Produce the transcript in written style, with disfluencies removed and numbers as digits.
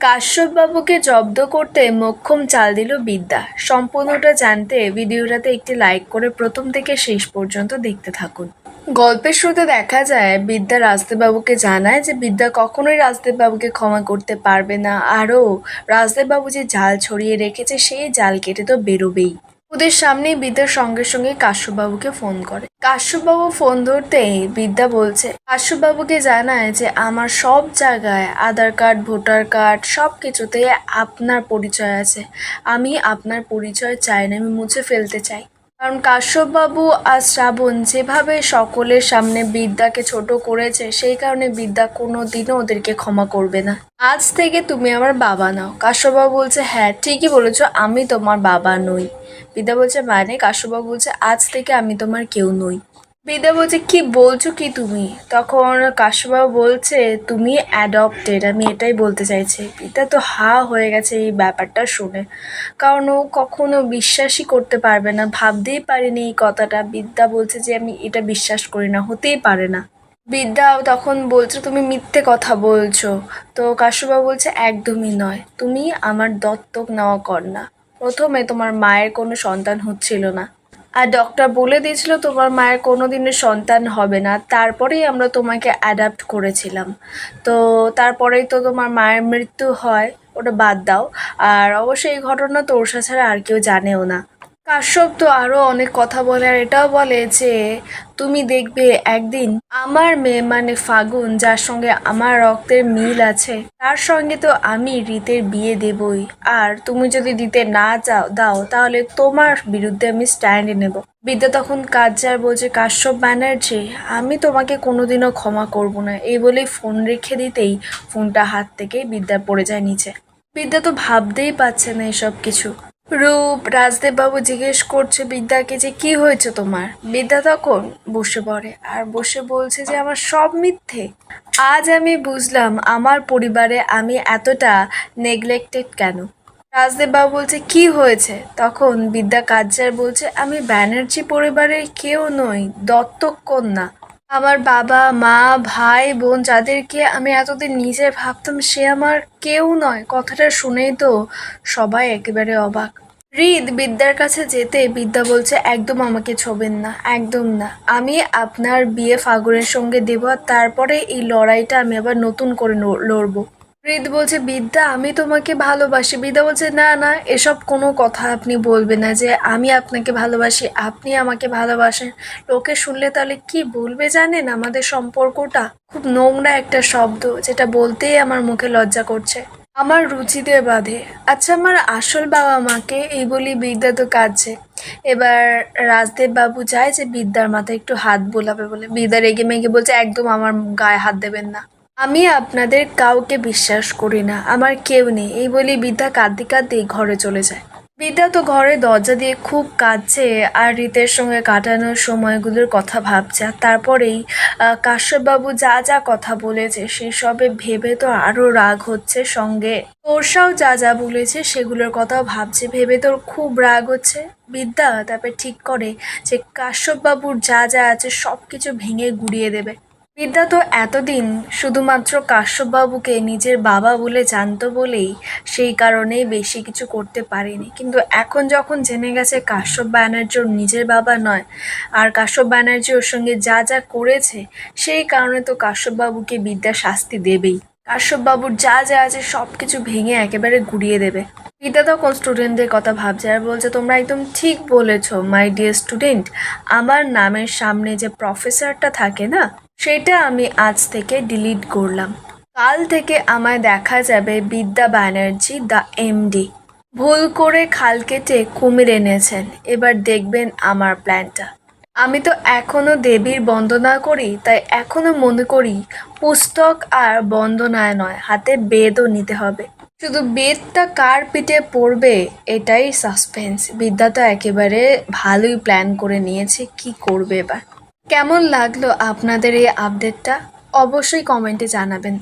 কাশ্যপবাবুকে জব্দ করতে মোক্ষম চাল দিল বিদ্যা। সম্পূর্ণটা জানতে ভিডিওটাতে একটি লাইক করে প্রথম থেকে শেষ পর্যন্ত দেখতে থাকুন। গল্পের শুরুতে দেখা যায় বিদ্যা রাজদেববাবুকে জানায় যে বিদ্যা কখনোই রাজদেববাবুকে ক্ষমা করতে পারবে না, আরও রাজদেববাবু যে জাল ছড়িয়ে রেখেছে সেই জাল কেটে তো বেরোবেই। ওদের সামনেই বিদ্যার সঙ্গে সঙ্গে কাশ্যপবাবুকে ফোন করে। কাশ্যপবাবু ফোন ধরতেই বিদ্যা বলছে, কাশ্যপবাবুকে জানায় যে আমার সব জায়গায় আধার কার্ড, ভোটার কার্ড সব কিছুতে আপনার পরিচয় আছে। আমি আপনার পরিচয় চাই না, আমি মুছে ফেলতে চাই। কারণ কাশ্যপবাবু আর শ্রাবণ যেভাবে সকলের সামনে বিদ্যাকে ছোট করেছে, সেই কারণে বিদ্যা কোনো দিনও ওদেরকে ক্ষমা করবে না। আজ থেকে তুমি আমার বাবা নাও। কাশ্যপবাবু বলছে, হ্যাঁ ঠিকই বলেছো, আমি তোমার বাবা নই। বিদ্যা বলছে, মানে? কাশ্যপবাবু বলছে, আজ থেকে আমি তোমার কেউ নই। বিদ্যা বলছে, কি বলছো কি তুমি? তখন কাশ্যপবাবু বলছে, তুমি অ্যাডপ্টেড, আমি এটাই বলতে চাইছি। বিদ্যা তো হা হয়ে গেছে এই ব্যাপারটা শুনে, কারণ ও কখনো বিশ্বাসই করতে পারবে না, ভাবতেই পারেনি এই কথাটা। বিদ্যা বলছে যে আমি এটা বিশ্বাস করি না, হতেই পারে না। বিদ্যা তখন বলছে, তুমি মিথ্যে কথা বলছো। তো কাশ্যপবাবু বলছে, একদমই নয়, তুমি আমার দত্তক নেওয়া কন্যা। প্রথমে তোমার মায়ের কোনো সন্তান হচ্ছিল না, আর ডক্টর বলে দিয়েছিল তোমার মায়ের কোনো দিনের সন্তান হবে না, তারপরেই আমরা তোমাকে অ্যাডাপ্ট করেছিলাম। তো তারপরেই তো তোমার মায়ের মৃত্যু হয়, ওটা বাদ দাও। আর অবশ্যই এই ঘটনা তোরসা ছাড়া আর কেউ জানেও না। কাশ্যপ তো আরও অনেক কথা বলে, আর এটাও বলে যে তুমি দেখবে একদিন আমার মেয়ে মানে ফাগুন, যার সঙ্গে আমার রক্তের মিল আছে, তার সঙ্গে তো আমি রীতের বিয়ে দেবই। আর তুমি যদি দিতে না দাও তাহলে তোমার বিরুদ্ধে আমি স্ট্যান্ড নেব। বিদ্যা তখন কাজ্জার বলছে, কাশ্যপ ব্যানার্জি, আমি তোমাকে কোনোদিনও ক্ষমা করব না। এই বলেই ফোন রেখে দিতেই ফোনটা হাত থেকে বিদ্যা পড়ে যায় নিচে। বিদ্যা তো ভাবতেই পারছে না এসব কিছু। রূপ রাজদেববাবু জিজ্ঞেস করছে বিদ্যাকে যে কি হয়েছে তোমার। বিদ্যা তখন বসে পড়ে আর বসে বলছে যে আমার সব মিথ্যে। আজ আমি বুঝলাম আমার পরিবারে আমি এতটা নেগলেক্টেড কেন। রাজদেববাবু বলছে, কি হয়েছে? তখন বিদ্যা কাজ্জার বলছে, আমি ব্যানার্জি পরিবারের কেউ নই, দত্তক কন্যা। আমার বাবা মা ভাই বোন যাদেরকে আমি এতদিন নিজে ভাবতাম, সে আমার কেউ নয়। কথাটা শুনেই তো সবাই একেবারে অবাক। হৃদ বিদ্যার কাছে যেতে বিদ্যা বলছে, একদম আমাকে ছোবেন না, একদম না। আমি আপনার বিয়ে ফাগুনের সঙ্গে দেবো, আর তারপরে এই লড়াইটা আমি আবার নতুন করে লড়বো। হৃদ বলছে, বিদ্যা আমি তোমাকে ভালোবাসি। বিদ্যা বলছে, না না, এসব কোনো কথা আপনি বলবেন না যে আমি আপনাকে ভালোবাসি, আপনি আমাকে ভালোবাসেন। লোকে শুনলে তাহলে কি বলবে জানেন? আমাদের সম্পর্কটা খুব নোংরা একটা শব্দ, যেটা বলতেই আমার মুখে লজ্জা করছে, আমার রুচিতে বাধে। আচ্ছা, আমার আসল বাবা মাকে? এই বলি বিদ্যা তো কাঁদছে। এবার রাজদেব বাবু চায় যে বিদ্যার মাথায় একটু হাত বোলাবে বলে। বিদ্যা রেগে মেগে বলছে, একদম আমার গায়ে হাত দেবেন না, আমি আপনাদের কাউকে বিশ্বাস করি না, আমার কেউ নেই। এই বলি বিদ্যা কাঁদতে কাঁদতে ঘরে চলে যায়। বিদ্যা তো ঘরে দরজা দিয়ে খুব কাঁদছে আর রীতের সঙ্গে কাটানোর সময়গুলোর কথা ভাবছে। আর তারপরেই কাশ্যপবাবু যা যা কথা বলেছে সেসবে ভেবে তো আরও রাগ হচ্ছে, সঙ্গে তোরসাও যা যা বলেছে সেগুলোর কথাও ভাবছে, ভেবে তোর খুব রাগ হচ্ছে। বিদ্যা তারপরে ঠিক করে যে কাশ্যপবাবুর যা যা আছে সব কিছু ভেঙে গুড়িয়ে দেবে। বিদ্যা তো এতদিন শুধুমাত্র কাশ্যপবাবুকে নিজের বাবা বলে জানতো বলেই সেই কারণেই বেশি কিছু করতে পারেনি, কিন্তু এখন যখন জেনে গেছে কাশ্যপ ব্যানার্জি ওর নিজের বাবা নয়, আর কাশ্যপ ব্যানার্জি ওর সঙ্গে যা যা করেছে, সেই কারণে তো কাশ্যপবাবুকে বিদ্যা শাস্তি দেবেই। কাশ্যপবাবুর যা যা আছে সব কিছু ভেঙে একেবারে গুড়িয়ে দেবে। বিদ্যা তখন স্টুডেন্টদের কথা ভাবছে আর বলছে, তোমরা একদম ঠিক বলেছো মাই ডিয়ার স্টুডেন্ট। আমার নামের সামনে যে প্রফেসরটা থাকে না, সেটা আমি আজ থেকে ডিলিট করলাম। কাল থেকে আমায় দেখা যাবে বিদ্যা ব্যানার্জি দ্য এমডি। ভুল করে খাল কেটে কুমির এনেছেন, এবার দেখবেন আমার প্ল্যানটা। আমি তো এখনো দেবীর বন্দনা করি, তাই এখনো মনে করি পুস্তক আর বন্দনায় নয়, হাতে বেদও নিতে হবে। শুধু বেদটা কার পিঠে পড়বে এটাই সাসপেন্স। বিদ্যা তো একেবারে ভালোই প্ল্যান করে নিয়েছে কি করবে এবার। কেমন লাগলো আপনাদের এই আপডেটটা? অবশ্যই কমেন্টে জানাবেন।